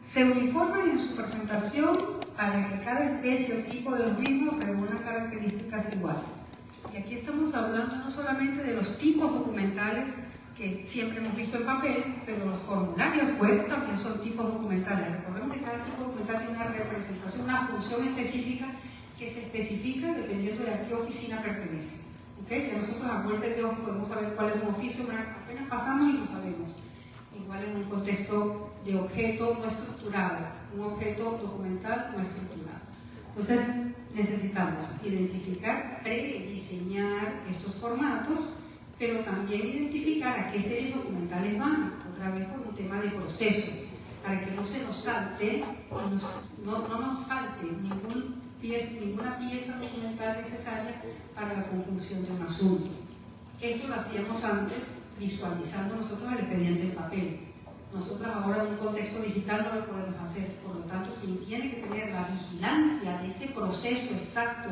Se uniforman en su presentación para que cada especie o tipo de los mismos reúna características iguales. Y aquí estamos hablando no solamente de los tipos documentales que siempre hemos visto en papel, pero los formularios web también son tipos documentales. Recordemos que cada tipo documental tiene una representación, una función específica que se especifica dependiendo de a qué oficina pertenece. ¿Okay? Que nosotros a vuelta de Dios podemos saber cuál es un oficio, apenas pasamos y lo sabemos. Igual en un contexto de objeto no estructurado, un objeto documental no estructurado. Entonces necesitamos identificar, prediseñar estos formatos, pero también identificar a qué series documentales van, otra vez por un tema de proceso, para que no se nos salte, no nos falte ninguna pieza documental necesaria para la conclusión de un asunto. Eso lo hacíamos antes visualizando nosotros el expediente en papel. Nosotros ahora en un contexto digital no lo podemos hacer, por lo tanto quien tiene que tener la vigilancia de ese proceso exacto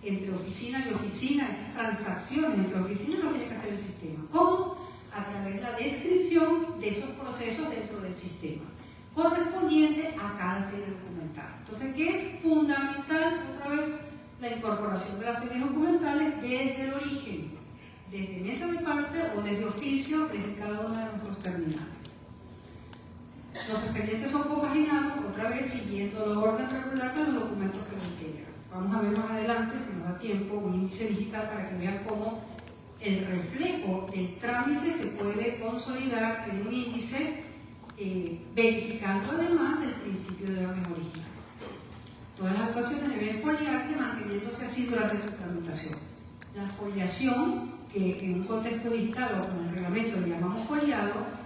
entre oficina y oficina, esas transacciones entre oficinas lo tiene que hacer el sistema. ¿Cómo? A través de la descripción de esos procesos dentro del sistema, correspondiente a cada serie documental. Entonces, ¿qué es fundamental? Otra vez, la incorporación de las series documentales desde el origen, desde mesa de parte o desde oficio, desde cada uno de nuestros terminales. Los expedientes son compaginados, otra vez siguiendo el orden regular de los documentos que lo integran. Vamos a ver más adelante, si nos da tiempo, un índice digital para que vean cómo el reflejo del trámite se puede consolidar en un índice, verificando además el principio de orden original. Todas las ocasiones deben foliarse manteniéndose así durante su tramitación. La foliación, que en un contexto digital o con el reglamento le llamamos foliado,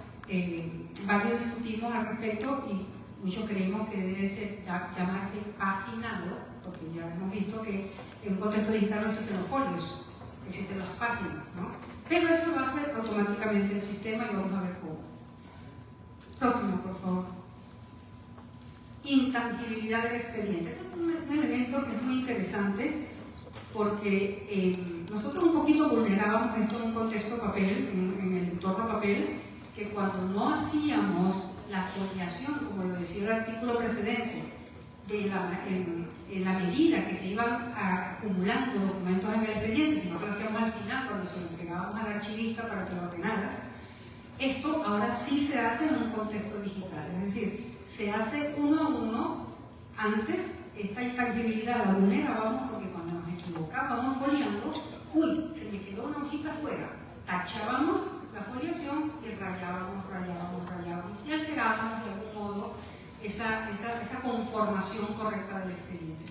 varios discutimos al respecto y muchos creemos que debe llamarse paginado, porque ya hemos visto que en un contexto digital no existen los folios, existen las páginas, ¿no? Pero eso lo hace automáticamente el sistema y vamos a ver cómo. Próximo, por favor. Intangibilidad del expediente. Este es un elemento que es muy interesante porque nosotros un poquito vulnerábamos esto en un contexto papel, en el entorno papel, que cuando no hacíamos la foliación, como lo decía el artículo precedente, en la medida que se iban acumulando documentos en el expediente, sino que lo hacíamos al final cuando se lo entregábamos al archivista para que lo ordenara, esto ahora sí se hace en un contexto digital, es decir, se hace uno a uno. Antes esta intangibilidad la vulnerábamos porque cuando nos equivocábamos foliando, uy, se me quedó una hojita fuera, tachábamos la foliación y rayábamos y alterábamos de algún modo esa conformación correcta del expediente.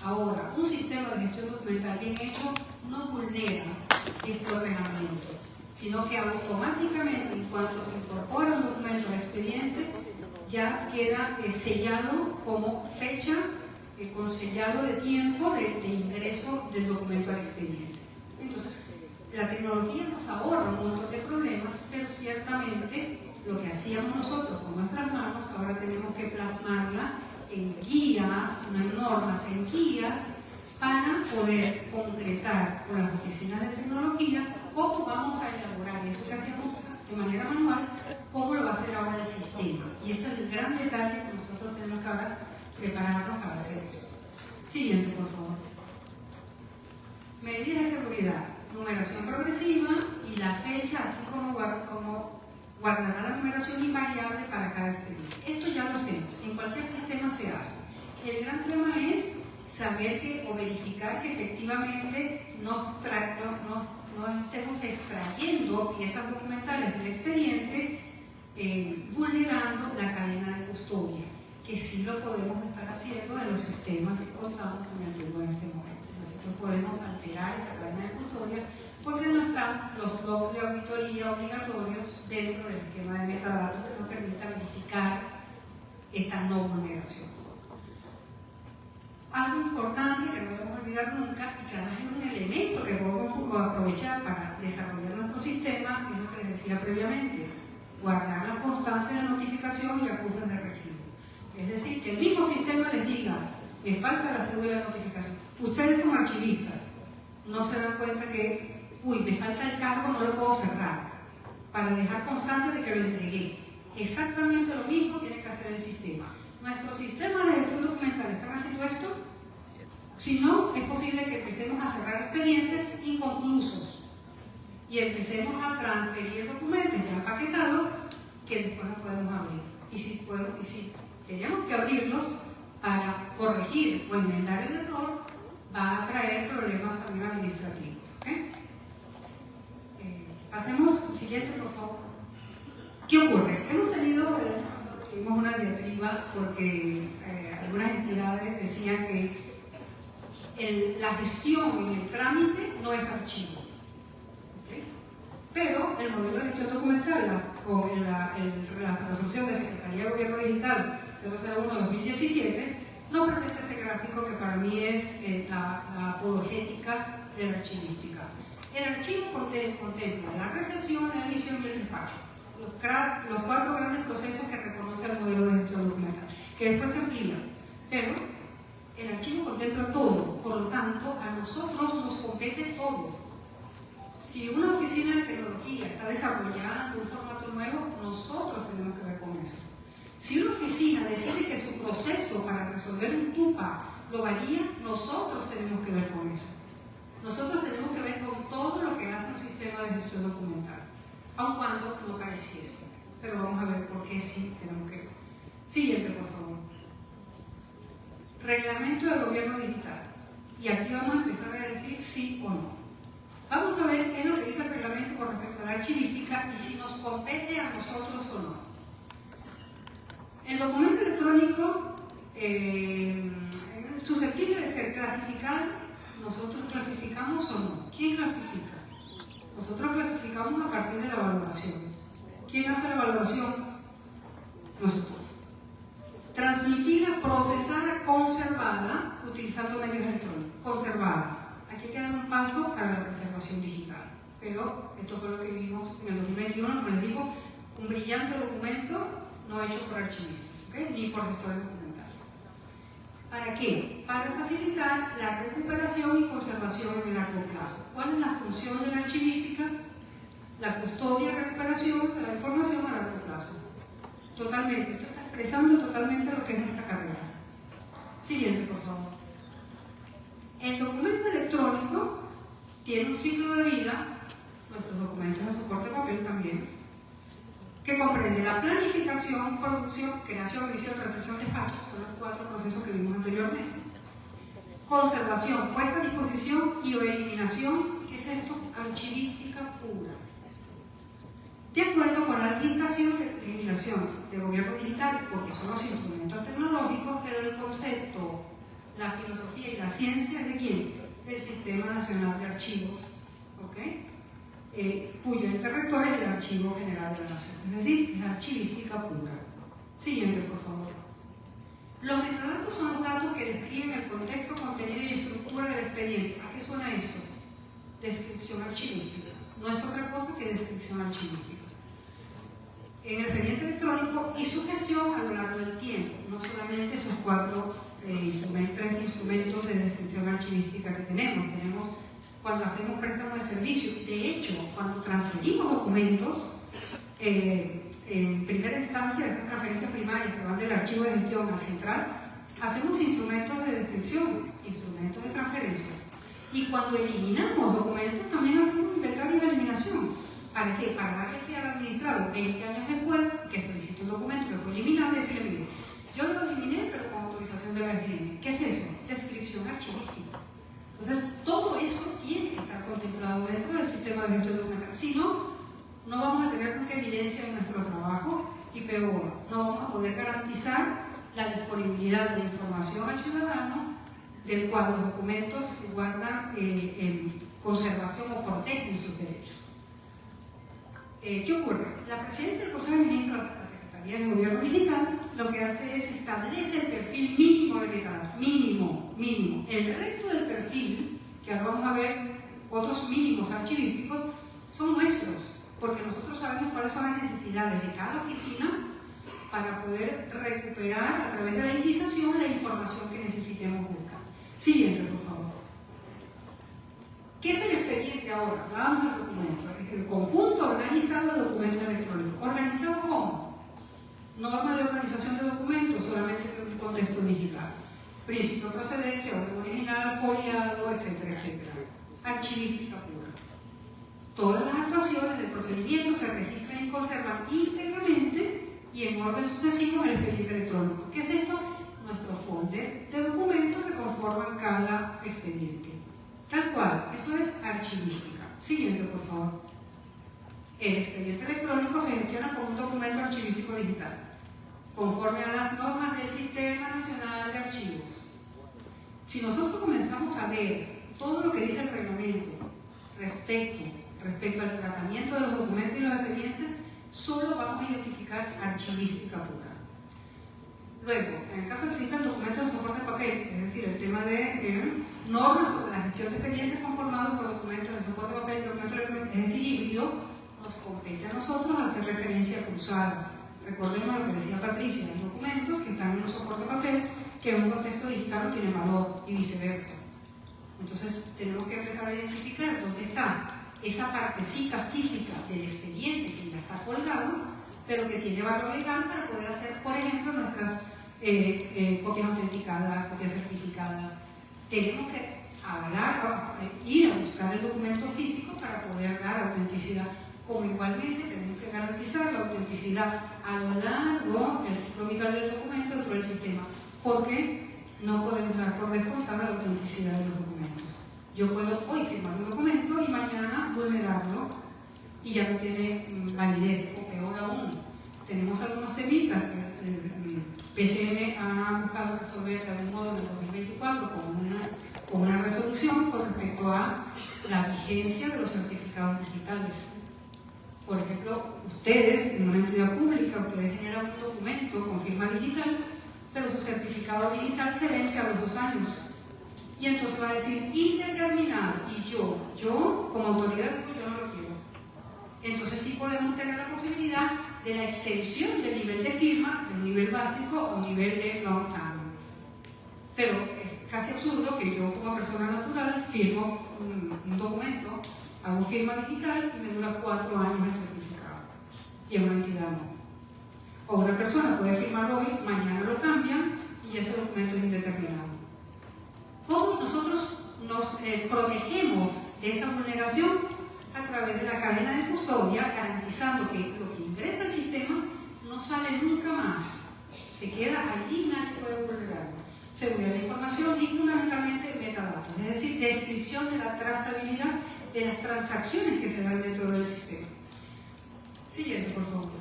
Ahora, un sistema de gestión documental bien hecho no vulnera este ordenamiento, sino que automáticamente, en cuanto se incorpora un documento al expediente, ya queda sellado como fecha, con sellado de tiempo de ingreso del documento al expediente. Entonces, la tecnología nos ahorra un montón de problemas, pero ciertamente lo que hacíamos nosotros con nuestras manos, ahora tenemos que plasmarla en guías, unas normas en guías, para poder concretar con las oficinas de tecnología cómo vamos a elaborar eso que hacíamos de manera manual, cómo lo va a hacer ahora el sistema. Y eso es el gran detalle que nosotros tenemos que ahora prepararnos para hacer eso. Siguiente, por favor. Medidas de seguridad. Numeración progresiva y la fecha, así como guardará la numeración invariable para cada expediente. Esto ya lo hacemos, en cualquier sistema se hace. El gran tema es saber o verificar que efectivamente no estemos extrayendo piezas documentales del expediente, vulnerando la cadena de custodia, que sí lo podemos estar haciendo en los sistemas que contamos en el Perú en este momento. Nosotros podemos alterar esa cadena de custodia porque no están los logs de auditoría obligatorios dentro del esquema de metadatos que nos permita verificar esta no vulneración. Algo importante que no debemos olvidar nunca y que además es un elemento que podemos aprovechar para desarrollar nuestro sistema es lo que les decía previamente: guardar la constancia de la notificación y acusación de recibo. Es decir, que el mismo sistema les diga: me falta la cédula de notificación. Ustedes como archivistas no se dan cuenta que, uy, me falta el cargo, no lo puedo cerrar, para dejar constancia de que lo entregué. Exactamente lo mismo tiene que hacer el sistema. ¿Nuestros sistemas de gestión documental están haciendo esto? Si no, es posible que empecemos a cerrar expedientes inconclusos y empecemos a transferir documentos ya empaquetados que después no podemos abrir. Y si tenemos que abrirlos para corregir o enmendar el error, va a traer problemas también administrativos. ¿Okay? Pasemos al siguiente, por favor. ¿Qué ocurre? Tuvimos una diatriba porque algunas entidades decían que la gestión en el trámite no es archivo. ¿Okay? Pero el modelo de gestión documental o la resolución de Secretaría de Gobierno Digital 001-2017 no presenta ese gráfico que para mí es la apologética de la archivística. El archivo contempla la recepción, la emisión y el despacho. Los 4 grandes procesos que reconoce el modelo de gestión documental, que después se amplía. Pero el archivo contempla todo, por lo tanto, a nosotros nos compete todo. Si una oficina de tecnología está desarrollando un formato nuevo, nosotros tenemos que ver con eso. Si una oficina decide que su proceso para resolver un TUPA lo varía, nosotros tenemos que ver con eso. Nosotros tenemos que ver con todo lo que hace un sistema de gestión documental, aun cuando no pareciese. Pero vamos a ver por qué sí tenemos que ver. Siguiente, por favor. Reglamento del gobierno digital. Y aquí vamos a empezar a decir sí o no. Vamos a ver qué es lo que dice el reglamento con respecto a la archivística y si nos compete a nosotros o no. El documento electrónico susceptible de ser clasificado, ¿nosotros clasificamos o no? ¿Quién clasifica? Nosotros clasificamos a partir de la valoración. ¿Quién hace la evaluación? Nosotros. Transmitida, procesada, conservada, utilizando medios electrónicos. Conservada. Aquí queda un paso para la preservación digital. Pero esto fue lo que vimos en el 2021, como les digo, un brillante documento no hecho por archivistas, ¿okay? Ni por gestores documentales. ¿Para qué? Para facilitar la recuperación y conservación en el largo plazo. ¿Cuál es la función de la archivística? La custodia y recuperación de la información a largo plazo. Totalmente, esto está expresando totalmente lo que es nuestra carrera. Siguiente, por favor. El documento electrónico tiene un ciclo de vida, nuestros documentos de soporte de papel también, que comprende la planificación, producción, creación, emisión, recepción, despacho, son los 4 procesos que vimos anteriormente. Conservación, puesta a disposición y o eliminación, ¿qué es esto? Archivística pura. De acuerdo con la administración de eliminación de gobierno digital, porque son los instrumentos tecnológicos, pero el concepto, la filosofía y la ciencia ¿de quién? Del Sistema Nacional de Archivos, ¿okay? Cuyo ente rector es el Archivo General de la Nación, es decir, la archivística pura. Siguiente, por favor. Los metadatos son los datos que describen el contexto, contenido y estructura del expediente. ¿A qué suena esto? Descripción archivística. No es otra cosa que descripción archivística. En el expediente electrónico y su gestión a lo largo del tiempo, no solamente esos 3 instrumentos de descripción archivística que tenemos. Tenemos cuando hacemos préstamos de servicio. De hecho, cuando transferimos documentos, en primera instancia, de estas transferencias primarias que van del archivo de gestión al central, hacemos instrumentos de descripción, instrumentos de transferencia. Y cuando eliminamos documentos, también hacemos inventario de eliminación. ¿Para qué? Para darle fe al administrado 20 años después que solicitó un documento que fue eliminado y decirle, mire, yo lo eliminé, pero con autorización de la FGM. ¿Qué es eso? Descripción archivística. Entonces, todo eso tiene que estar contemplado dentro del sistema de gestión documental. Si no, no vamos a tener mucha evidencia en nuestro trabajo y peor, no vamos a poder garantizar la disponibilidad de la información al ciudadano, del cual los documentos guardan en conservación o protegen sus derechos. ¿Qué ocurre? La presidencia del Consejo de Ministros, la Secretaría de Gobierno Digital, lo que hace es establecer el perfil mínimo de metadatos, mínimo. El resto del perfil, que ahora vamos a ver otros mínimos archivísticos, son nuestros, porque nosotros sabemos cuáles son las necesidades de cada oficina para poder recuperar a través de la indización la información que necesitemos buscar. Siguiente, por favor. ¿Qué es el expediente ahora? Vamos al documento. El conjunto organizado de documentos electrónicos. ¿Organizado cómo? Norma de organización de documentos, solamente en un contexto digital. Principio de procedencia, orden original, foliado, etcétera, etcétera. Archivística pura. Todas las actuaciones del procedimiento se registran y conservan íntegramente y en orden sucesivo en el expediente electrónico. ¿Qué es esto? Nuestro folder de documentos que conforman cada expediente. Tal cual, eso es archivística. Siguiente, por favor. El expediente electrónico se gestiona como un documento archivístico digital, conforme a las normas del Sistema Nacional de Archivos. Si nosotros comenzamos a ver todo lo que dice el reglamento respecto al tratamiento de los documentos y los expedientes, solo vamos a identificar archivística pura. Luego, en el caso de que existan documentos de soporte de papel, es decir, el tema de normas sobre la gestión de expedientes conformados por documentos de soporte de papel y documentos electrónicos, es decir, híbrido, nos compete a nosotros hacer referencia cruzada. Recordemos lo que decía Patricia, hay documentos que están en un soporte de papel que en un contexto digital no tiene valor y viceversa. Entonces tenemos que empezar a identificar dónde está esa partecita física del expediente que ya está colgado, pero que tiene valor legal para poder hacer, por ejemplo, nuestras copias autenticadas, copias certificadas. Tenemos que ir a buscar el documento físico para poder dar autenticidad, como igualmente tenemos que garantizar la autenticidad a lo largo del ciclo vital del documento dentro del sistema, porque no podemos dar por descontada la autenticidad de los documentos. Yo puedo hoy firmar un documento y mañana vulnerarlo y ya no tiene validez, o peor aún, tenemos algunos temitas que PCM ha buscado resolver de algún modo en el 2024 con una resolución con respecto a la vigencia de los certificados digitales. Por ejemplo, ustedes, en una entidad pública, ustedes generan un documento con firma digital, pero su certificado digital se vence a los 2 años. Y entonces va a decir indeterminado, y yo como autoridad, yo no lo quiero. Entonces sí podemos tener la posibilidad de la extensión del nivel de firma, del nivel básico a un nivel de long time. Pero es casi absurdo que yo como persona natural firmo un documento, hago firma digital y me dura 4 años el certificado. Y en una entidad no. O una persona puede firmar hoy, mañana lo cambian y ese documento es indeterminado. ¿Cómo nosotros nos protegemos de esa vulneración? A través de la cadena de custodia, garantizando que lo que ingresa al sistema no sale nunca más. Se queda allí y nadie puede vulnerarlo. Seguridad de la información y fundamentalmente metadatos, es decir, descripción de la trazabilidad de las transacciones que se dan dentro del sistema. Siguiente, por favor.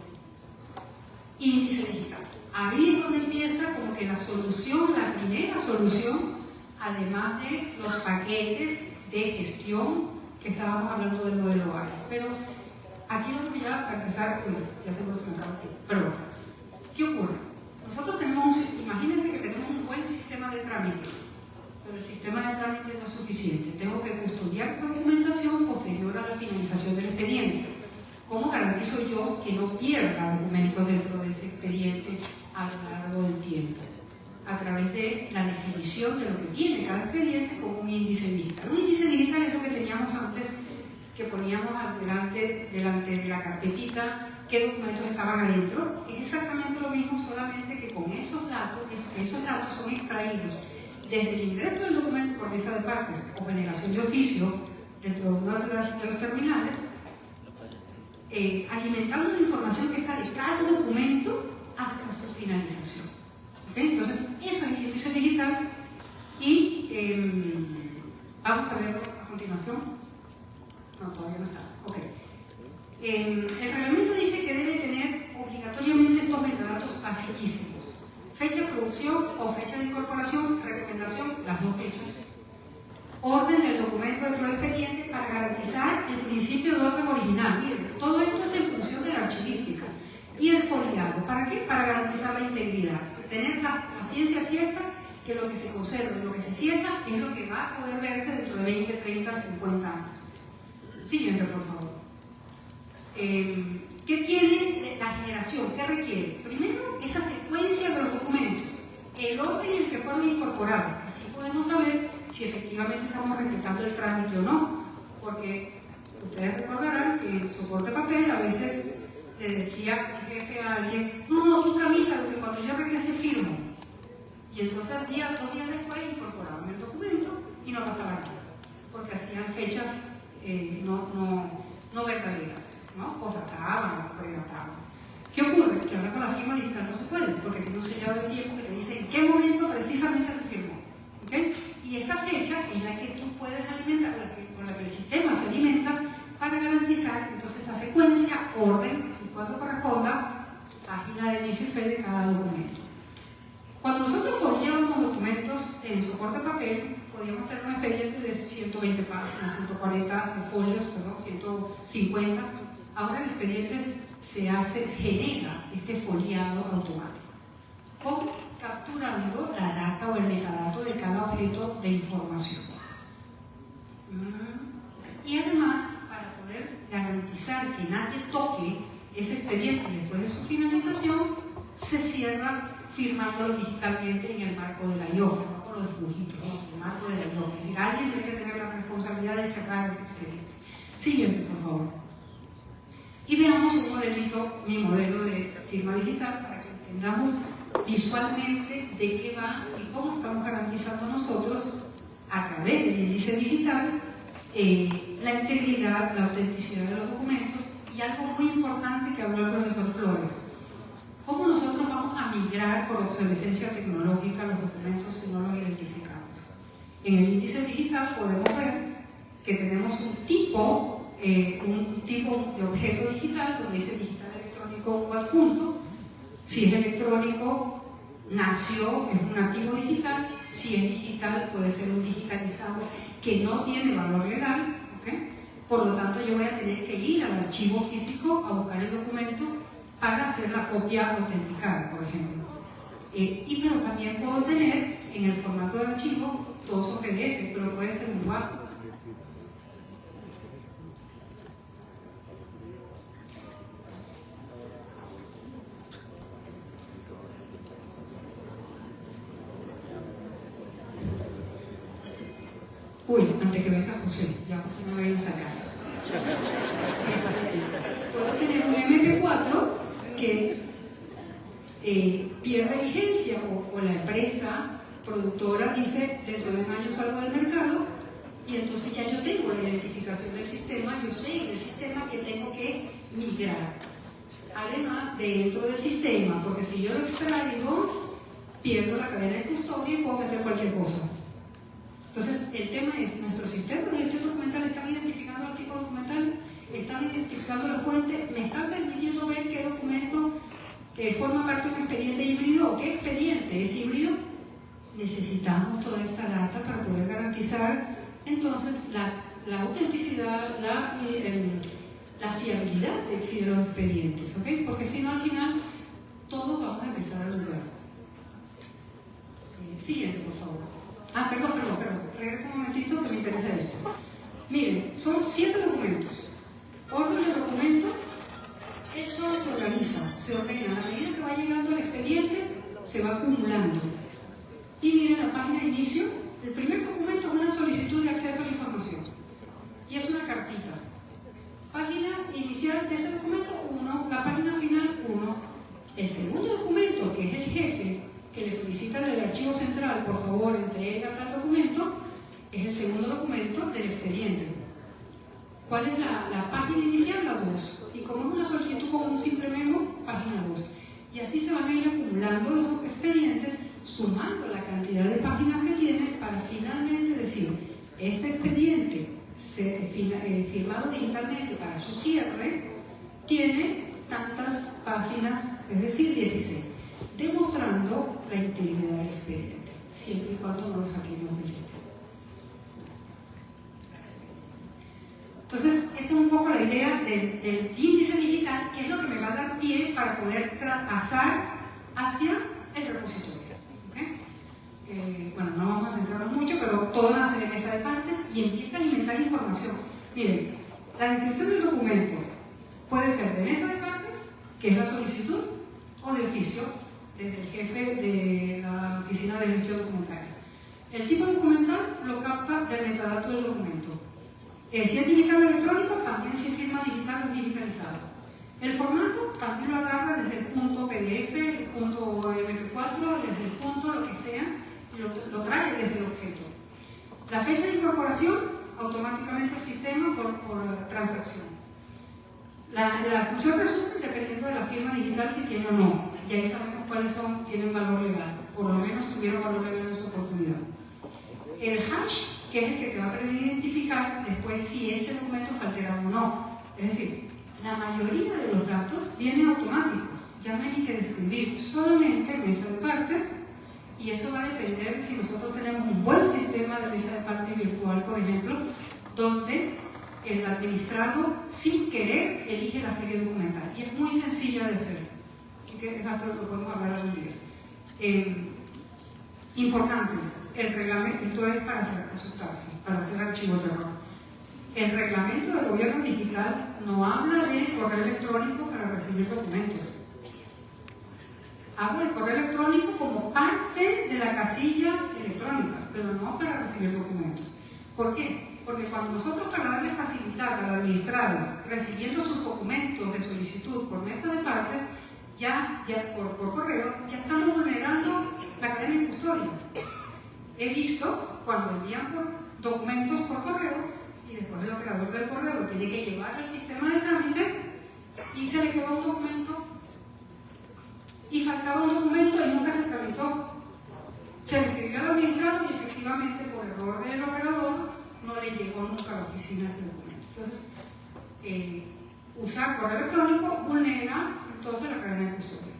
Índice digital. Ahí es donde empieza como que la solución, la primera solución, además de los paquetes de gestión que estábamos hablando del modelo ARES. Pero aquí vamos ya a empezar, ya se nos acaba aquí. Pero bueno, ¿qué ocurre? Nosotros tenemos, imagínense que tenemos un buen sistema de trámite, pero el sistema de trámite no es suficiente. Tengo que custodiar esa documentación posterior a la finalización del expediente. ¿Cómo garantizo yo que no pierda documentos dentro de ese expediente a lo largo del tiempo? A través de la definición de lo que tiene cada expediente como un índice digital. Un índice digital es lo que teníamos antes, que poníamos delante de la carpetita qué documentos estaban adentro. Es exactamente lo mismo, solamente que con esos datos son extraídos desde el ingreso del documento por visa de partes o generación de oficio dentro de uno de los terminales, alimentando la información que está de cada documento hasta su finalización. ¿Okay? Entonces, eso es índice digital y vamos a verlo a continuación. No, todavía no está. Okay. El reglamento dice que debe tener obligatoriamente estos metadatos basiquísimos: fecha de producción o fecha de incorporación, recomendación, las 2 fechas, orden del documento dentro del expediente para garantizar el principio de orden original. Miren, todo esto es en función de la archivística. Y el foliado, ¿para qué? Para garantizar la integridad, tener la ciencia cierta que lo que se conserva y lo que se cierra es lo que va a poder verse dentro de 20, 30, 50 años. Siguiente, por favor. ¿Qué tiene la generación? ¿Qué requiere? Primero, esa secuencia de los documentos, el orden en el que fueron incorporados. Así podemos saber si efectivamente estamos respetando el trámite o no, porque ustedes recordarán que el soporte de papel a veces le decía el jefe a alguien, no, tú tramítalo, que cuando yo regrese firmo. Y entonces 2 días después incorporaban el documento y no pasaba nada, porque hacían fechas no verdaderas, ¿no? O databan, o predataban. ¿Qué ocurre? Que ahora con la firma digital no se puede, porque tiene un sellado de tiempo que te dice en qué momento precisamente se firmó. ¿Okay? Y esa fecha es la que tú puedes alimentar, con la que el sistema se alimenta para garantizar entonces esa secuencia, orden y cuando corresponda, página de inicio y fe de cada documento. Cuando nosotros foliábamos documentos en soporte de papel, podíamos tener un expediente de 120 páginas, 140 folios, perdón, 150. Ahora el expediente genera este foliado automático, capturando la data o el metadato de cada objeto de información. Y además, para poder garantizar que nadie toque ese expediente después de su finalización, se cierra firmándolo digitalmente en el marco de la IOF, no con los dibujitos, no, en el marco de la IOF. Es decir, alguien tiene que tener la responsabilidad de cerrar ese expediente. Siguiente, por favor. Y veamos un modelito, mi modelo de firma digital, para que entendamos visualmente de qué va y cómo estamos garantizando nosotros, a través del índice digital, la integridad, la autenticidad de los documentos y algo muy importante que habló el profesor Flores. ¿Cómo nosotros vamos a migrar por obsolescencia tecnológica los documentos si no los identificamos? En el índice digital podemos ver que tenemos un tipo de objeto digital, donde dice digital electrónico o adjunto. Si es electrónico, nació, es un nativo digital. Si es digital, puede ser un digitalizado que no tiene valor legal. ¿Okay? Por lo tanto, yo voy a tener que ir al archivo físico a buscar el documento para hacer la copia autenticada, por ejemplo. Pero también puedo tener en el formato de archivo todos son PDF, pero puede ser un WAP. Uy, antes que venga José, ya José me va a sacar. Puedo tener un MP4 que pierde vigencia o la empresa productora dice dentro de un año salgo del mercado y entonces ya yo tengo la identificación del sistema, yo sé en el sistema que tengo que migrar. Además, dentro del sistema, porque si yo lo extraigo, pierdo la cadena de custodia y puedo meter cualquier cosa. Entonces, el tema es, nuestros sistemas de gestión documental están identificando el tipo documental, están identificando la fuente, me están permitiendo ver qué documento forma parte de un expediente híbrido o qué expediente es híbrido. Necesitamos toda esta data para poder garantizar entonces la autenticidad, la fiabilidad de los expedientes, ¿ok? Porque si no, al final, todos vamos a empezar a dudar. Siguiente, por favor. Perdón. Regresa un momentito que me interesa esto. Miren, son 7 documentos. Orden del documento, él solo se organiza, se ordena. A la medida que va llegando el expediente, se va acumulando. Y miren la página de inicio. El primer documento es una solicitud de acceso a la información. Y es una cartita. Página inicial de ese documento, 1. La página final, 1. El segundo documento, que es el jefe, que le solicita del archivo central, por favor, entrega tal documento, es el segundo documento del expediente. ¿Cuál es la página inicial? La 2. Y como es una solicitud con un simple memo, página 2. Y así se van a ir acumulando los expedientes, sumando la cantidad de páginas que tiene para finalmente decir, este expediente firmado digitalmente para su cierre tiene tantas páginas, es decir, 16. Demostrando la integridad del expediente, siempre y cuando no lo saquemos del sistema. Entonces, esta es un poco la idea del índice digital, que es lo que me va a dar pie para poder pasar hacia el repositorio. ¿Okay? Bueno, no vamos a centrarnos mucho, pero todo nace de mesa de partes y empieza a alimentar información. Miren, la descripción del documento puede ser de mesa de partes, que es la solicitud, o de oficio, desde el jefe de la oficina de gestión documentaria. El tipo documental lo capta del metadato del documento. Si es digital o electrónico, también si es firma digital o digitalizado. El formato también lo agarra desde el punto PDF, el punto MP4, desde el punto lo que sea, y lo trae desde el objeto. La fecha de incorporación, automáticamente al sistema por transacción. La función resumen dependiendo de la firma digital si tiene o no. Y ahí sabemos cuáles tienen valor legal, por lo menos tuvieron valor legal en su oportunidad. El hash, que es el que te va a permitir identificar después si ese documento fue alterado o no. Es decir, la mayoría de los datos vienen automáticos, ya no hay ni que describir, solamente mesa de partes, y eso va a depender si nosotros tenemos un buen sistema de mesa de partes virtual, por ejemplo, donde el administrado, sin querer, elige la serie documental, y es muy sencilla de hacer, y que exacto lo podemos hablar algún día. Importante, el reglamento, esto es para hacer archivos de error. El reglamento del gobierno digital no habla de correo electrónico para recibir documentos. Habla de correo electrónico como parte de la casilla electrónica, pero no para recibir documentos. ¿Por qué? Porque cuando nosotros, para darle facilidad al administrado recibiendo sus documentos de solicitud por mesa de partes, ya por correo, ya estamos vulnerando la cadena de custodia. He visto cuando envían documentos por correo y después el operador del correo lo tiene que llevar al sistema de trámite y se le quedó un documento y faltaba un documento y nunca se tramitó. Se le escribió al administrado y efectivamente por error del operador no le llegó nunca a la oficina ese documento. Entonces, usar correo electrónico vulnera entonces la cadena de custodia.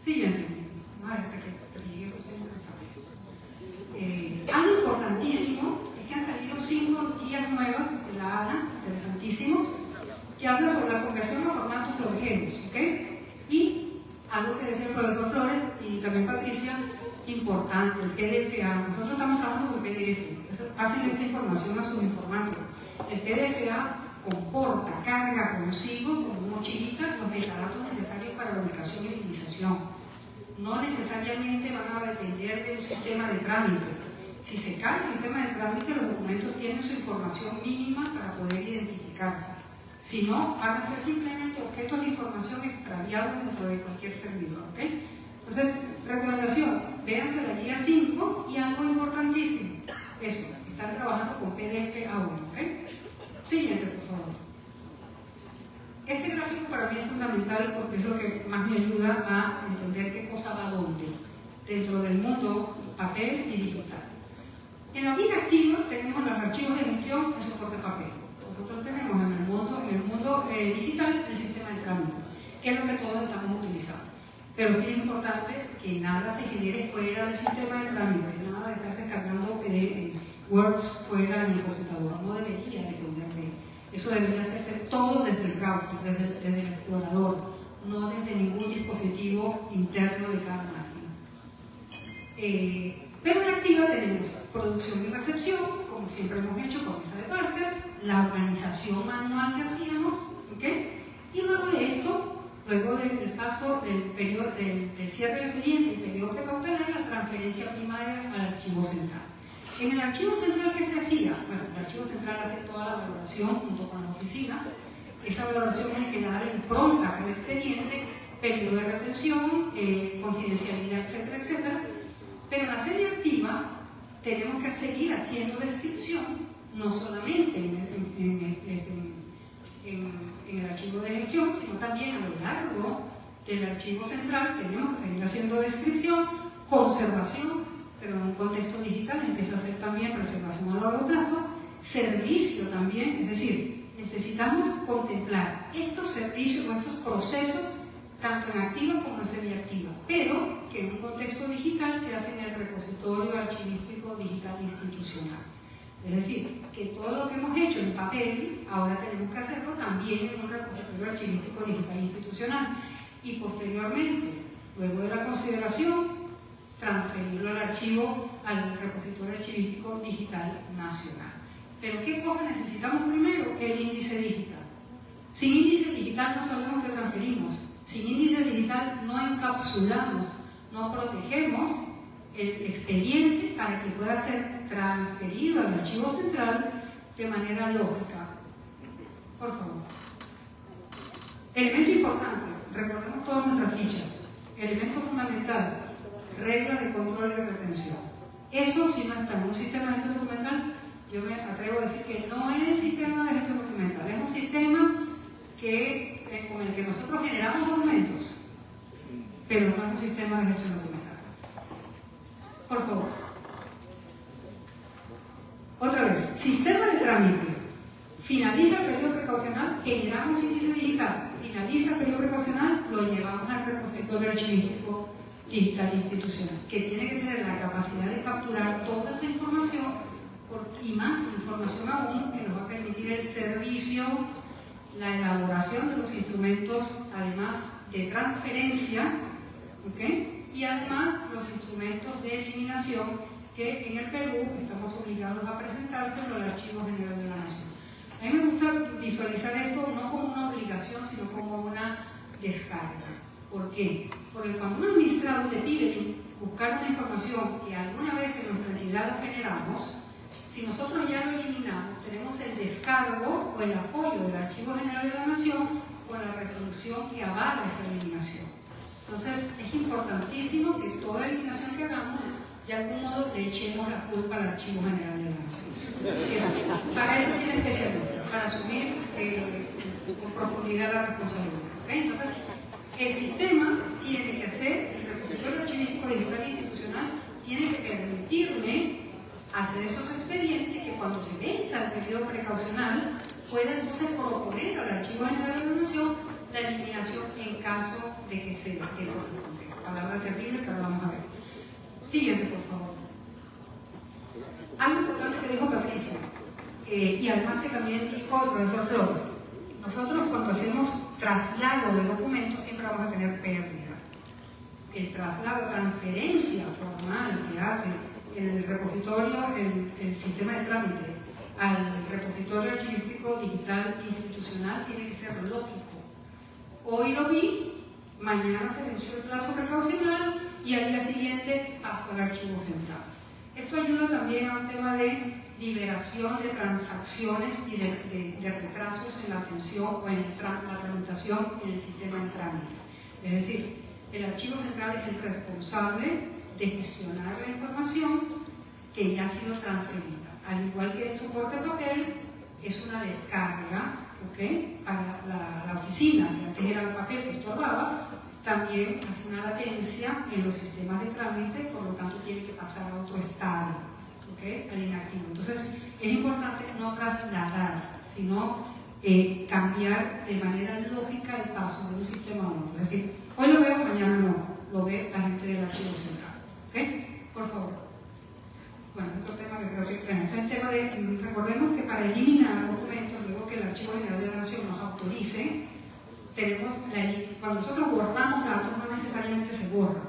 Siguiente. Algo importantísimo es que han salido 5 guías nuevas de la ANA, interesantísimos, que hablan sobre la conversión a formatos protegidos, ¿ok? Y algo que decía el profesor Flores y también Patricia, importante, el PDFA. Nosotros estamos trabajando con PDF, hacen esta información a sus informáticos. El PDFA comporta, carga consigo como mochilita los metadatos necesarios para la ubicación y utilización. No necesariamente van a depender de un sistema de trámite. Si se cae el sistema de trámite, los documentos tienen su información mínima para poder identificarse. Si no, van a ser simplemente objetos de información extraviados dentro de cualquier servidor. ¿Okay? Entonces, recomendación, véanse la guía 5 y algo importantísimo. Eso, están trabajando con PDF aún. ¿Okay? Siguiente, por favor. Este gráfico para mí es fundamental porque es lo que más me ayuda a entender qué cosa va a dónde dentro del mundo papel y digital. En la vida activa tenemos los archivos de gestión en soporte papel. Nosotros tenemos en el mundo digital el sistema de trámite, que es lo que todos estamos utilizando. Pero sí es importante que nada se genere fuera del sistema de trámite, nada de estar descargando Words fuera de mi computador, no debería de ponerme. Eso debería hacerse todo desde el browser, desde el explorador, no desde ningún dispositivo interno de cada máquina. Pero en activa tenemos producción y recepción, como siempre hemos hecho con mesa de partes, la organización manual que hacíamos, ¿okay? Y luego de esto, luego del paso del periodo del cierre del cliente y periodo precautelar, la transferencia primaria al archivo central. En el archivo central, ¿qué se hacía? Bueno, el archivo central hace toda la valoración junto con la oficina. Esa valoración es que da impronta al expediente, periodo de retención, confidencialidad, etcétera, etcétera. Pero en la serie activa tenemos que seguir haciendo descripción, no solamente en el archivo de gestión, sino también a lo largo del archivo central tenemos que seguir haciendo descripción, conservación, pero en un contexto digital empieza a ser también preservación a largo plazo, servicio también, es decir, necesitamos contemplar estos servicios o estos procesos tanto en activa como en semiactiva, pero que en un contexto digital se hace en el repositorio archivístico digital institucional. Es decir, que todo lo que hemos hecho en papel, ahora tenemos que hacerlo también en un repositorio archivístico digital institucional y posteriormente, luego de la consideración, transferirlo al archivo, al repositorio archivístico digital nacional. Pero ¿qué cosa necesitamos primero? El índice digital. Sin índice digital no sabemos qué transferimos. Sin índice digital no encapsulamos, no protegemos el expediente para que pueda ser transferido al archivo central de manera lógica. Por favor. Elemento importante, recordemos toda nuestra ficha. Elemento fundamental, reglas de control y de retención. Eso si no está en un sistema de gestión documental, yo me atrevo a decir que no es sistema de gestión documental, es un sistema con el que nosotros generamos documentos, pero no es un sistema de gestión documental. Por favor. Otra vez, sistema de trámite. Finaliza el periodo precaucional, generamos índice digital. Finaliza el periodo precaucional, lo llevamos al repositorio archivístico digital institucional, que tiene que tener la capacidad de capturar toda esa información y más información aún que nos va a permitir el servicio, la elaboración de los instrumentos, además de transferencia, ¿okay? Y además los instrumentos de eliminación que en el Perú estamos obligados a presentárselo al Archivo General de la Nación. A mí me gusta visualizar esto no como una obligación, sino como una descarga. ¿Por qué? Porque cuando un administrador le pide buscar una información que alguna vez en nuestra entidad generamos, si nosotros ya lo eliminamos, tenemos el descargo o el apoyo del Archivo General de la Nación con la resolución que avala esa eliminación. Entonces, es importantísimo que toda eliminación que hagamos, de algún modo le echemos la culpa al Archivo General de la Nación. Para eso tiene especialistas, para asumir con profundidad la responsabilidad. ¿Okay? Entonces, el sistema tiene que hacer, el repositorio archivístico digital institucional tiene que permitirme hacer esos expedientes que cuando se venza el periodo precaucional pueda entonces proponer al Archivo General de la Nación la eliminación en caso de que se corresponde. Palabra terrible, pero vamos a ver. Siguiente, por favor. Algo importante que dijo Patricia, y además que también dijo el profesor Flores. Nosotros cuando hacemos traslado de documentos siempre vamos a tener pérdida. El traslado, transferencia formal que hace el repositorio, el sistema de trámite al repositorio archivístico digital institucional tiene que ser lógico. Hoy lo vi, mañana se venció el plazo precaucional y al día siguiente paso al archivo central. Esto ayuda también a un tema de liberación de transacciones y de retrasos en la atención o en la tramitación en el sistema de trámite. Es decir, el archivo central es el responsable de gestionar la información que ya ha sido transferida. Al igual que el soporte de papel, es una descarga, ¿okay? Para la oficina, que antes era el papel que estorbaba, también hace una latencia en los sistemas de trámite, por lo tanto tiene que pasar a otro estado, ¿okay? Al inactivo. Entonces, es importante no trasladar, sino cambiar de manera lógica el paso de un sistema a otro. Es decir, hoy lo veo, mañana no, lo ve la gente del archivo central. ¿Okay? Por favor. Bueno, otro tema que creo que es el tema de, recordemos que para eliminar documentos, luego que el Archivo General de la Nación nos autorice, cuando nosotros borramos datos no necesariamente se borra.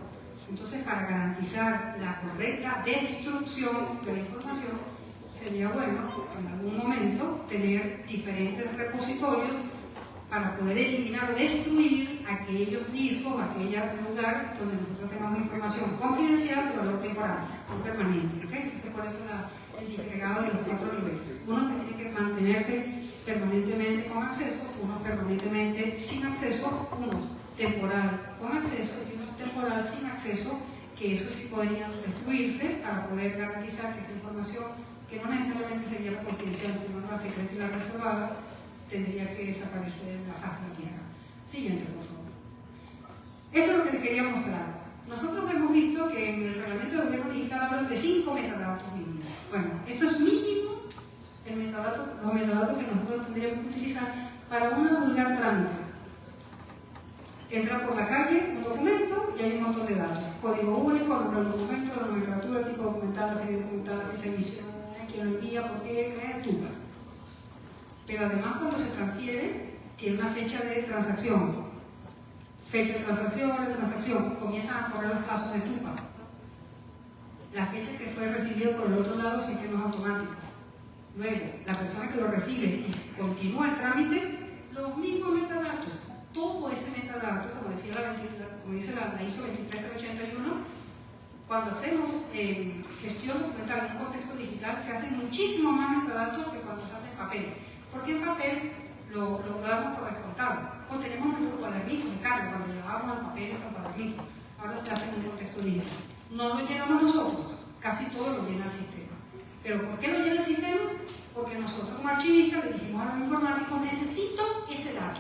Entonces, para garantizar la correcta destrucción de la información, sería bueno en algún momento tener diferentes repositorios para poder eliminar o destruir aquellos discos, aquel lugar donde nosotros tengamos información confidencial de valor temporal, no permanente. ¿Okay? Entonces, por eso el disgregado de los 4 niveles. Unos que tienen que mantenerse permanentemente con acceso, unos permanentemente sin acceso, unos temporal con acceso y unos temporal sin acceso, que eso sí podrían destruirse para poder garantizar que esa información, que no necesariamente sería la confidencial, sino la secreta y la reservada, tendría que desaparecer de la faz de la tierra. Siguiente, por favor. Eso es lo que les quería mostrar. Nosotros hemos visto que en el reglamento de gobierno digital hablan de 5 metadatos mínimos. Bueno, esto es mínimo los metadatos que nosotros tendríamos que utilizar para una vulgar trámite. Entra por la calle un documento y hay un montón de datos. Código único, nombre del documento, la nomenclatura, tipo documental, serie documental, fecha de emisión, quién lo envía, por qué, etcétera. Pero además cuando se transfiere, tiene una fecha de transacción. Fecha de transacción, hora de transacción, comienzan a correr los pasos de TUPA. La fecha que fue recibido por el otro lado siempre no es automático. Luego, la persona que lo recibe y continúa el trámite, los mismos metadatos, todo ese metadato, como dice la ISO 23081, cuando hacemos gestión documental en un contexto digital, se hacen muchísimo más metadatos que cuando se hace en papel. Porque en papel lo damos por descontado. O tenemos nuestro cuadernito de cargo, cuando llevábamos el papel en el cuadernito. Ahora se hace en un contexto digital. No lo llenamos nosotros, casi todo lo llena el sistema. ¿Pero por qué lo llena el sistema? Porque nosotros como archivistas le dijimos a los informáticos, necesito ese dato.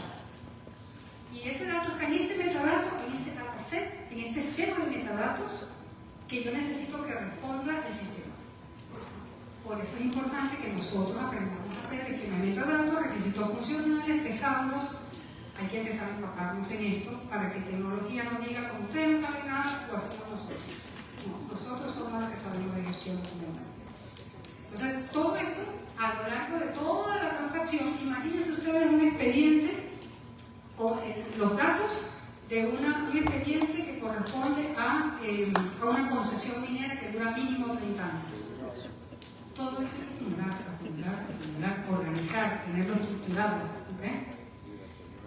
Y ese dato está en este metadato, en este dataset, en este esquema de metadatos que yo necesito que responda el sistema. Por eso es importante que nosotros aprendamos a hacer esquema de metadatos, requisitos funcionales, pesados. Hay que empezar a empaparnos en esto para que tecnología no diga como usted no sabe nada, lo hacemos nosotros. No, nosotros somos los que sabemos de gestión documental. Entonces, todo esto, a lo largo de toda la transacción, imagínense ustedes un expediente o los datos de un expediente que corresponde a una concesión minera que dura mínimo 30 años. Todo esto es acumular, organizar, tenerlo estructurado. ¿Okay?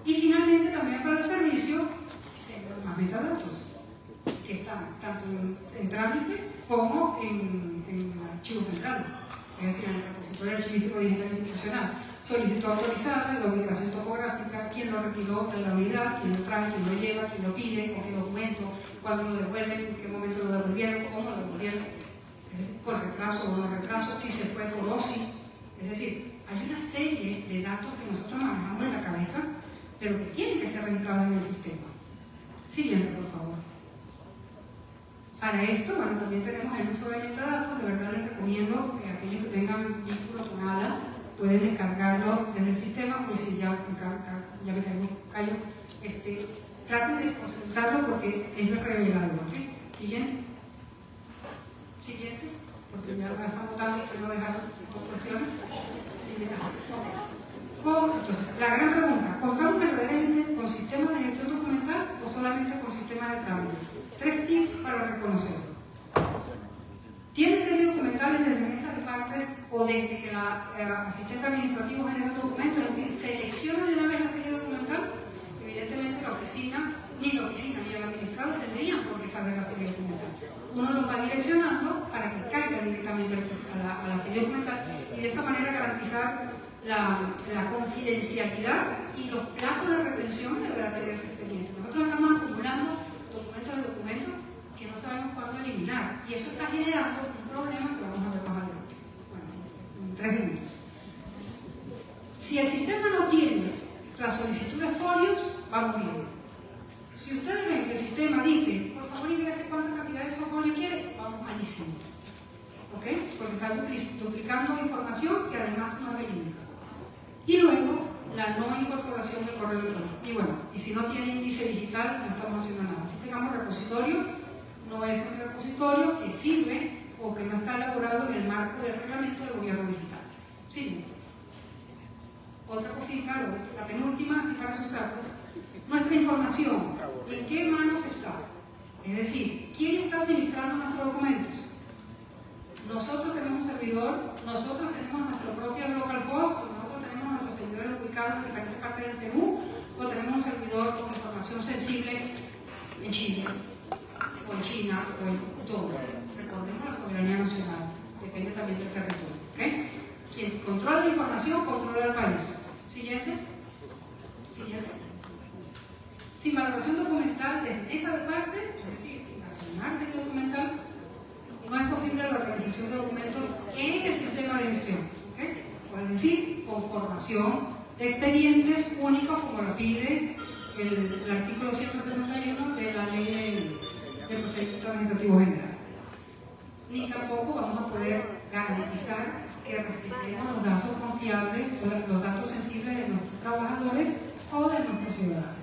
Y finalmente también para el servicio, los más metadatos, que están tanto en trámite como en el archivo central, es decir, en el repositorio archivístico digital institucional. Solicitud autorizada, la ubicación topográfica, quién lo retiró de la unidad, quién lo trae, quién lo lleva, quién lo pide, con qué documento, cuándo lo devuelven, en qué momento lo devolvieron, cómo lo devolvieron, con retraso o no retraso, si se fue por OSI. Es decir, hay una serie de datos que nosotros manejamos en la cabeza, pero que tienen que ser registrados en el sistema. Siguiente, por favor. Para esto, bueno, también tenemos el uso de metadatos. De verdad les recomiendo que aquellos que tengan vínculo con ALA pueden descargarlo desde el sistema, pues si ya me callo, traten de concentrarlo porque es revelado. ¿Okay? Siguiente. Siguiente, porque ya estamos dando que no dejaron dos cuestiones. Siguiente. Entonces, la gran pregunta, ¿contamos verdaderamente con sistemas de gestión documental o solamente con sistemas de trámite? 3 tips para reconocerlo. ¿Tiene serie documentales desde mesa de partes o desde que la asistente administrativo genera el documento? Es decir, selecciona de una vez la serie documental. Evidentemente la oficina, ni el administrador tendrían por qué saber la serie documental. Uno los va direccionando para que caiga directamente a la serie documental y de esta manera garantizar la confidencialidad y los plazos de retención deberá tener ese expediente. Nosotros estamos acumulando documentos que no sabemos cuándo eliminar y eso está generando un problema que vamos a ver más adelante. Bueno, en 3 minutos. Si el sistema no tiene la solicitud de folios, vamos bien. Si ustedes ven que el sistema dice, por favor ingrese cuánta cantidad de esos folios quiere, vamos malísimo. ¿Ok? Porque está duplicando información que además no es verídica. Y luego, la no incorporación del correo electrónico. Y bueno, y si no tiene índice digital, no estamos haciendo nada. Si tengamos repositorio, no es un repositorio que sirve o que no está elaborado en el marco del reglamento de gobierno digital. Sí. Otra cosita, la penúltima, así para sus datos. Nuestra información, ¿en qué manos está? Es decir, ¿quién está administrando nuestros documentos? Nosotros tenemos un servidor, nosotros tenemos nuestro propio localhost, nosotros tenemos nuestros servidores ubicados en diferentes partes del Perú, o tenemos un servidor con información sensible en Chile, o en China, o en todo. Recordemos la soberanía nacional, depende también del territorio. ¿Okay? Quien controla la información, controla el país. Siguiente. Siguiente. Sin valoración documental de mesa de partes, es decir, sin asignar serie documental, no es posible la organización de documentos en el sistema de gestión. ¿Okay? Pueden decir, conformación de expedientes únicos como lo pide el artículo 161 de la ley de procedimiento administrativo general. Ni tampoco vamos a poder garantizar que respetemos los datos confiables, los datos sensibles de nuestros trabajadores o de nuestros ciudadanos.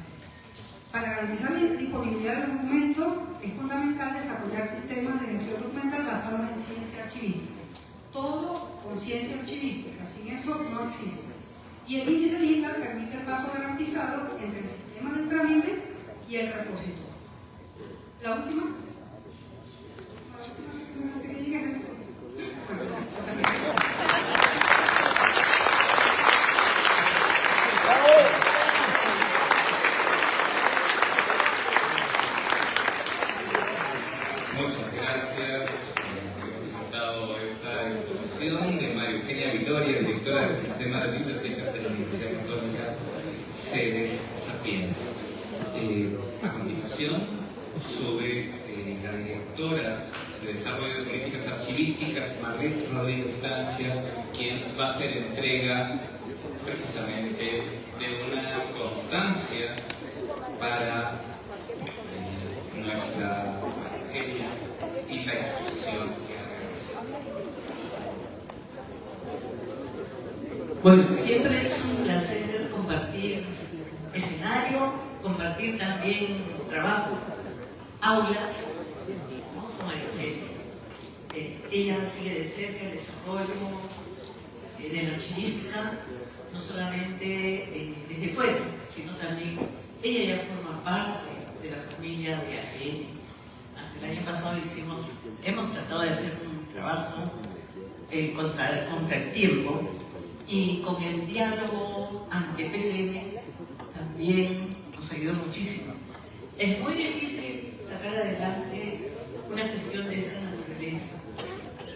Para garantizar la disponibilidad de documentos es fundamental desarrollar sistemas de gestión documental basados en ciencia archivística. Todo con ciencia archivística, sin eso no existe. Y el índice digital permite el paso garantizado entre el sistema de trámite y el repositorio. La última. Muchas gracias por haber presentado esta exposición de María Eugenia Vitoria, directora del Sistema de Bibliotecas de la Universidad Católica Ceres Sapienza. presentación sobre la directora de Desarrollo de Políticas Archivísticas, Marlene Rodríguez Francia, quien va a hacer entrega precisamente de una constancia para nuestra genia y la exposición que ha realizado. Bueno, siempre es un placer compartir escenario, compartir también trabajo, aulas, ¿no? Como ella sigue de cerca el desarrollo de la archivística, no solamente desde fuera, sino también ella ya forma parte de la familia de AGN. Hasta el año pasado hemos tratado de hacer un trabajo contra el tiempo, y con el diálogo ante PCN también nos ayudó muchísimo. Es muy difícil sacar adelante una gestión de esta naturaleza,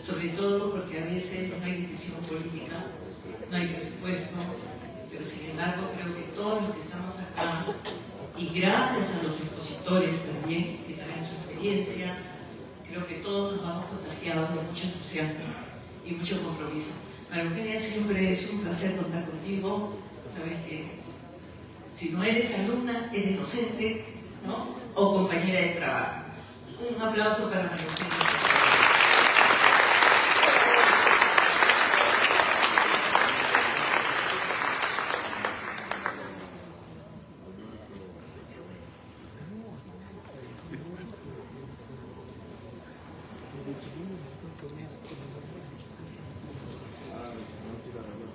sobre todo porque a veces no hay decisión política, no hay presupuesto, pero sin embargo creo que todos los que estamos acá, y gracias a los expositores también que traen su experiencia, creo que todos nos vamos contagiados de mucho entusiasmo y mucho compromiso. María Eugenia, siempre es un placer contar contigo. Sabes que si no eres alumna, eres docente, ¿no? O compañera de trabajo. Un aplauso para María Eugenia.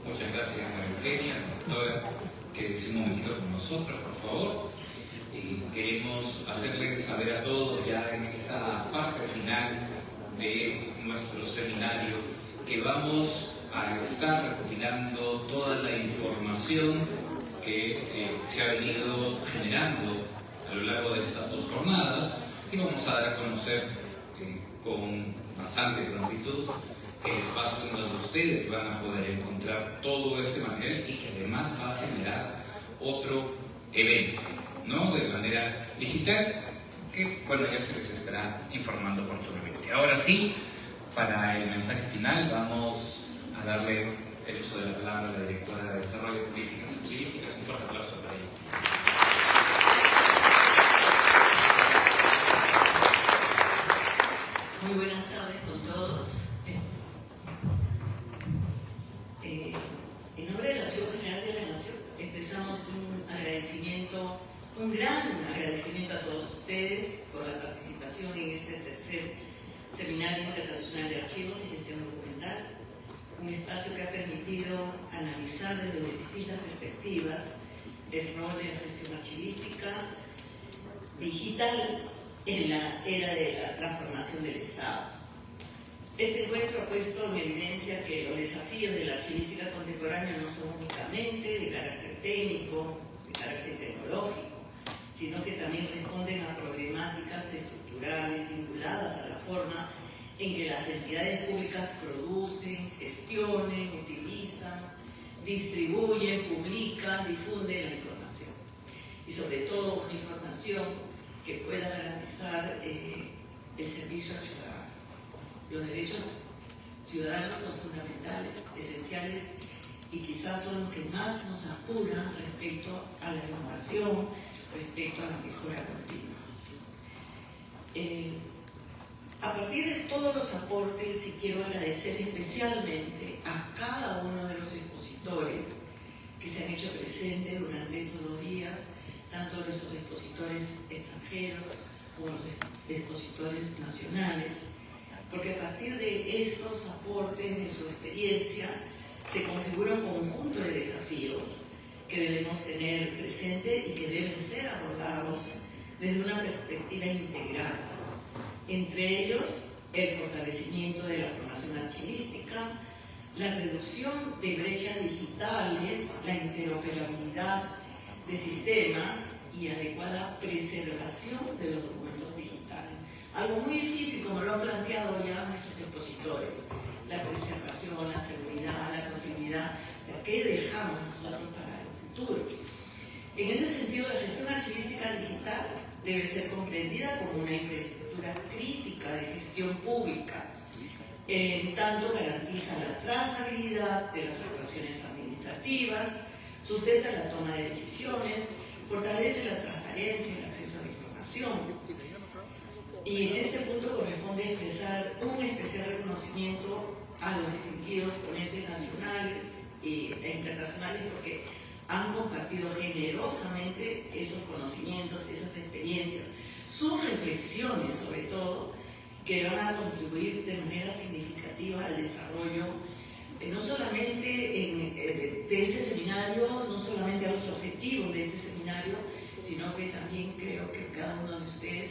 Muchas gracias, María Eugenia, doctora, quédese un momentito con nosotros, por favor. Queremos hacerles saber a todos ya en esta parte final de nuestro seminario que vamos a estar recopilando toda la información que se ha venido generando a lo largo de estas 2 jornadas, y vamos a dar a conocer con bastante prontitud el espacio en donde ustedes van a poder encontrar todo este material, y que además va a generar otro evento, ¿no? De manera digital, que bueno, ya se les estará informando oportunamente. Ahora sí, para el mensaje final vamos a darle el uso de la palabra a la directora de Desarrollo de Políticas Archivísticas. Un fuerte aplauso para ella. Muy buenas tardes con todos. En nombre del Archivo General de la Nación expresamos un gran agradecimiento a todos ustedes por la participación en este tercer Seminario Internacional de Archivos y Gestión Documental, un espacio que ha permitido analizar desde distintas perspectivas el rol de la gestión archivística digital en la era de la transformación del Estado. Este encuentro ha puesto en evidencia que los desafíos de la archivística contemporánea no son únicamente de carácter técnico, de carácter tecnológico, sino que también responden a problemáticas estructurales vinculadas a la forma en que las entidades públicas producen, gestionen, utilizan, distribuyen, publican, difunden la información. Y sobre todo una información que pueda garantizar el servicio al ciudadano. Los derechos ciudadanos son fundamentales, esenciales, y quizás son los que más nos apuran respecto a la innovación, respecto a la mejora continua. A partir de todos los aportes, y quiero agradecer especialmente a cada uno de los expositores que se han hecho presentes durante estos 2 días, tanto nuestros expositores extranjeros como los expositores nacionales, porque a partir de estos aportes, de su experiencia, se configura un conjunto de desafíos que debemos tener presente y que deben ser abordados desde una perspectiva integral. Entre ellos, el fortalecimiento de la formación archivística, la reducción de brechas digitales, la interoperabilidad de sistemas y adecuada preservación de los documentos digitales. Algo muy difícil, como lo han planteado ya nuestros expositores, la preservación, la seguridad, la continuidad, o sea, ¿qué dejamos nosotros para el futuro? En ese sentido, la gestión archivística digital debe ser comprendida como una infraestructura crítica de gestión pública. Tanto garantiza la trazabilidad de las actuaciones administrativas, sustenta la toma de decisiones, fortalece la transparencia y el acceso a la información. Y en este punto corresponde expresar un especial reconocimiento a los distinguidos ponentes nacionales e internacionales porque han compartido generosamente esos conocimientos, esas experiencias, sus reflexiones sobre todo, que van a contribuir de manera significativa al desarrollo, no solamente de este seminario, no solamente a los objetivos de este seminario, sino que también creo que cada uno de ustedes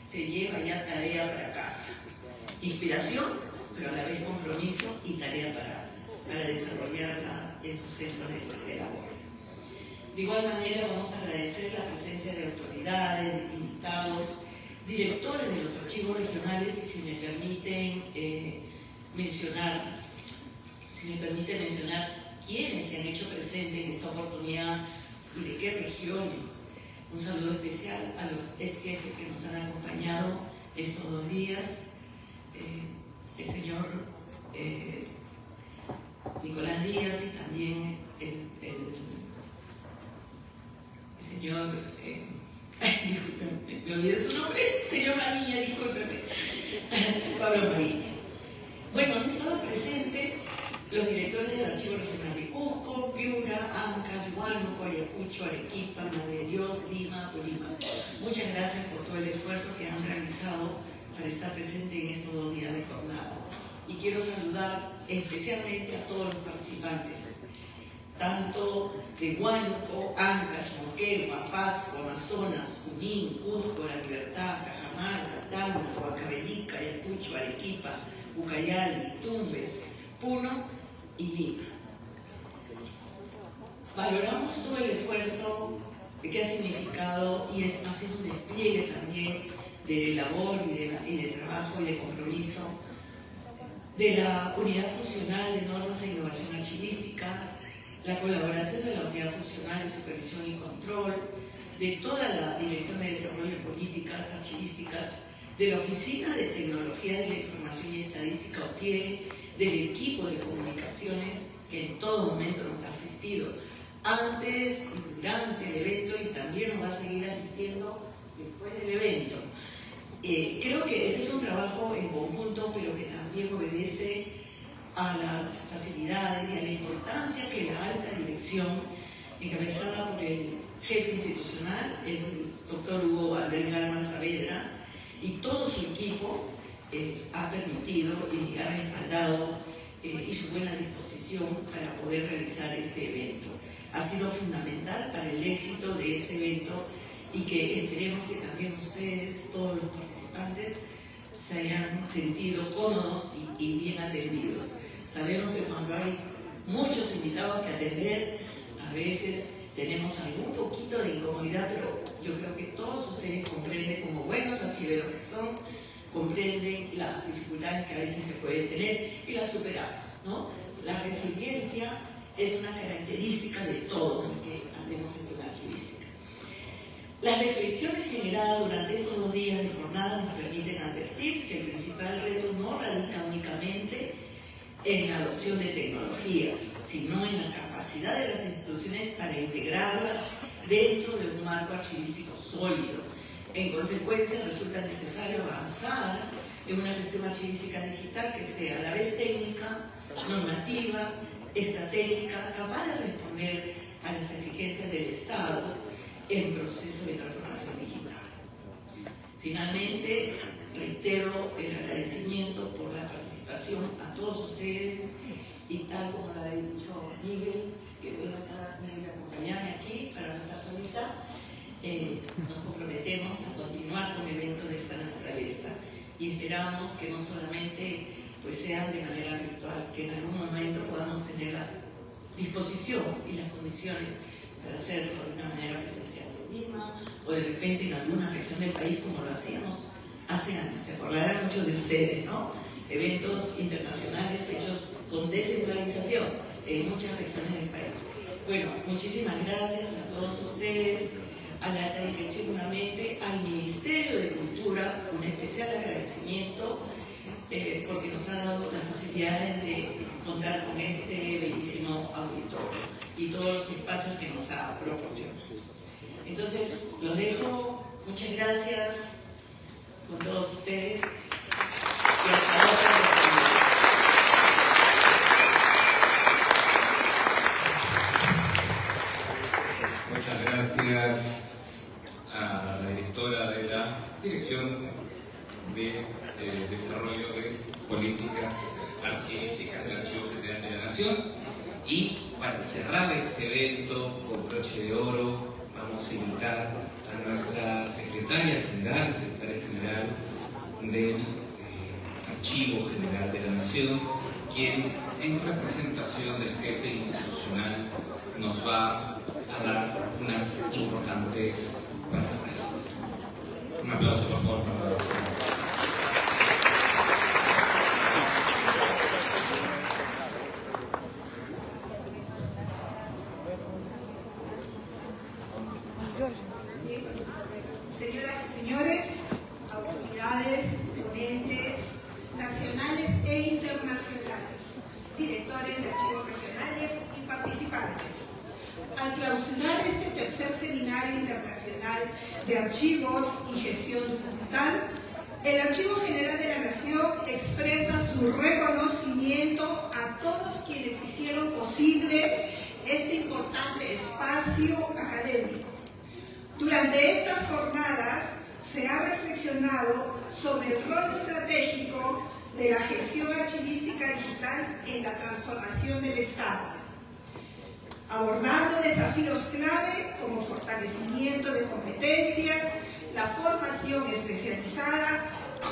se lleva ya tarea para casa. Inspiración, pero a la vez compromiso y tarea para desarrollarla en sus centros de labores. De igual manera vamos a agradecer la presencia de autoridades, de invitados, directores de los archivos regionales y si me permiten mencionar quiénes se han hecho presentes en esta oportunidad y de qué regiones. Un saludo especial a los ex jefes que nos han acompañado estos 2 días, el señor Nicolás Díaz y también el señor, me olvidé su nombre, señor Manilla, discúlpeme, Pablo Manilla. Bueno, han estado presentes los directores del Archivo Regional de Cusco, Piura, Ancash, Huánuco, Ayacucho, Arequipa, Madre de Dios, Lima, Tolima. Muchas gracias por todo el esfuerzo que han realizado para estar presente en estos 2 días de jornada. Y quiero saludar especialmente a todos los participantes, tanto de Huánuco, Ancash, Moquegua, Pasco, Amazonas, Junín, Cusco, La Libertad, Cajamarca, Tacna, Huancavelica, Ayacucho, Arequipa, Ucayali, Tumbes, Puno y Lima. Valoramos todo el esfuerzo que ha significado y ha sido un despliegue también de labor y de trabajo y de compromiso de la Unidad Funcional de Normas e Innovación Archivísticas, la colaboración de la Unidad Funcional de Supervisión y Control, de toda la Dirección de Desarrollo de Políticas Archivísticas, de la Oficina de Tecnología de la Información y Estadística OTIE, del equipo de comunicaciones que en todo momento nos ha asistido antes y durante el evento y también nos va a seguir asistiendo después del evento. Creo que este es un trabajo en conjunto, pero que también obedece a las facilidades y a la importancia que la alta dirección, encabezada por el jefe institucional, el doctor Hugo Andrés Garma Saavedra, y todo su equipo ha permitido y ha respaldado y su buena disposición para poder realizar este evento. Ha sido fundamental para el éxito de este evento y que esperemos que también ustedes, todos los participantes, se hayan sentido cómodos y bien atendidos. Sabemos que cuando hay muchos invitados que atender, a veces tenemos algún poquito de incomodidad, pero yo creo que todos ustedes comprenden, como buenos archiveros que son, comprenden las dificultades que a veces se pueden tener y las superamos, ¿no? La resiliencia es una característica de todos los que hacemos gestión archivística. Las reflexiones generadas durante estos 2 días de jornada nos permiten advertir que el principal reto no radica únicamente en la adopción de tecnologías, sino en la capacidad de las instituciones para integrarlas dentro de un marco archivístico sólido. En consecuencia, resulta necesario avanzar en una gestión archivística digital que sea a la vez técnica, normativa, estratégica, capaz de responder a las exigencias del Estado en proceso de transformación digital. Finalmente, reitero el agradecimiento por la participación a todos ustedes y tal como lo ha dicho Miguel, que hoy acá me acompañarme aquí para no estar solita, nos comprometemos a continuar con eventos de esta naturaleza y esperamos que no solamente pues, sean de manera virtual, que en algún momento podamos tener la disposición y las condiciones para hacerlo de una manera presencial misma o de repente en alguna región del país como lo hacíamos hace años. Se acordarán muchos de ustedes, ¿no? Eventos internacionales hechos con descentralización en muchas regiones del país. Bueno, muchísimas gracias a todos ustedes a la alta dirección nuevamente, al Ministerio de Cultura, un especial agradecimiento porque nos ha dado las facilidades de contar con este bellísimo auditorio y todos los espacios que nos ha proporcionado. Entonces, los dejo. Muchas gracias con todos ustedes. Y hasta otra oportunidad. Muchas gracias a la directora de la Dirección de Desarrollo de Políticas Archivísticas del Archivo General de la Nación. Y para cerrar este evento con broche de oro, vamos a invitar a nuestra secretaria general del Archivo General de la Nación, quien en representación del jefe institucional nos va a dar unas importantes palabras. Un aplauso, por favor, para la doctora. Señoras y señores, autoridades, ponentes, nacionales e internacionales, directores de archivos regionales y participantes. Al clausurar este tercer seminario internacional de archivos y gestión documental, el Archivo General de la Nación expresa su reconocimiento a todos quienes hicieron posible este importante espacio académico. Durante estas jornadas se ha reflexionado sobre el rol estratégico de la gestión archivística digital en la transformación del Estado, abordando desafíos clave como fortalecimiento de competencias, la formación especializada,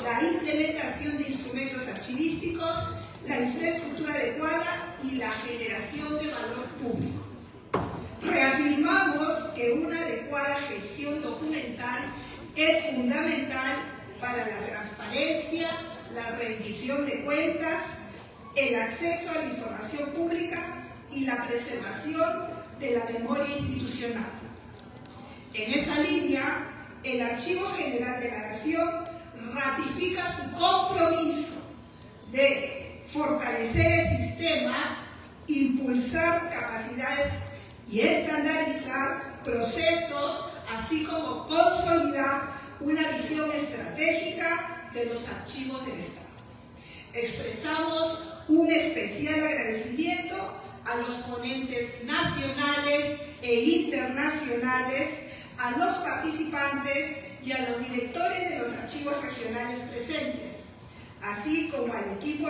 la implementación de instrumentos archivísticos, la infraestructura adecuada y la generación de valor público. Reafirmamos que una adecuada gestión documental es fundamental para la transparencia, la rendición de cuentas, el acceso a la información pública y la preservación de la memoria institucional. En esa línea, el Archivo General de la Nación ratifica su compromiso de fortalecer el sistema, impulsar capacidades y estandarizar procesos, así como consolidar una visión estratégica de los archivos del Estado. Expresamos un especial agradecimiento a los ponentes nacionales e internacionales, a los participantes y a los directores de los archivos regionales presentes, así como al equipo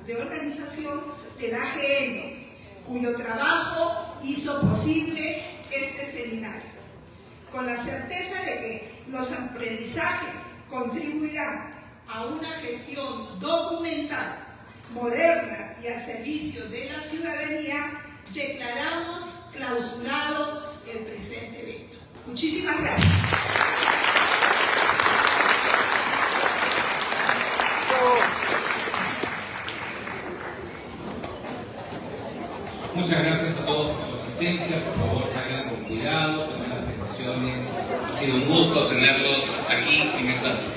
de organización del AGN, cuyo trabajo hizo posible este seminario, con la certeza de que los aprendizajes contribuirán a una gestión documental, moderna y al servicio de la ciudadanía. Declaramos clausurado el presente evento. Muchísimas gracias. Muchas gracias a todos por su asistencia. Por favor, salgan con cuidado, tomen las precauciones. Ha sido un gusto tenerlos aquí en estas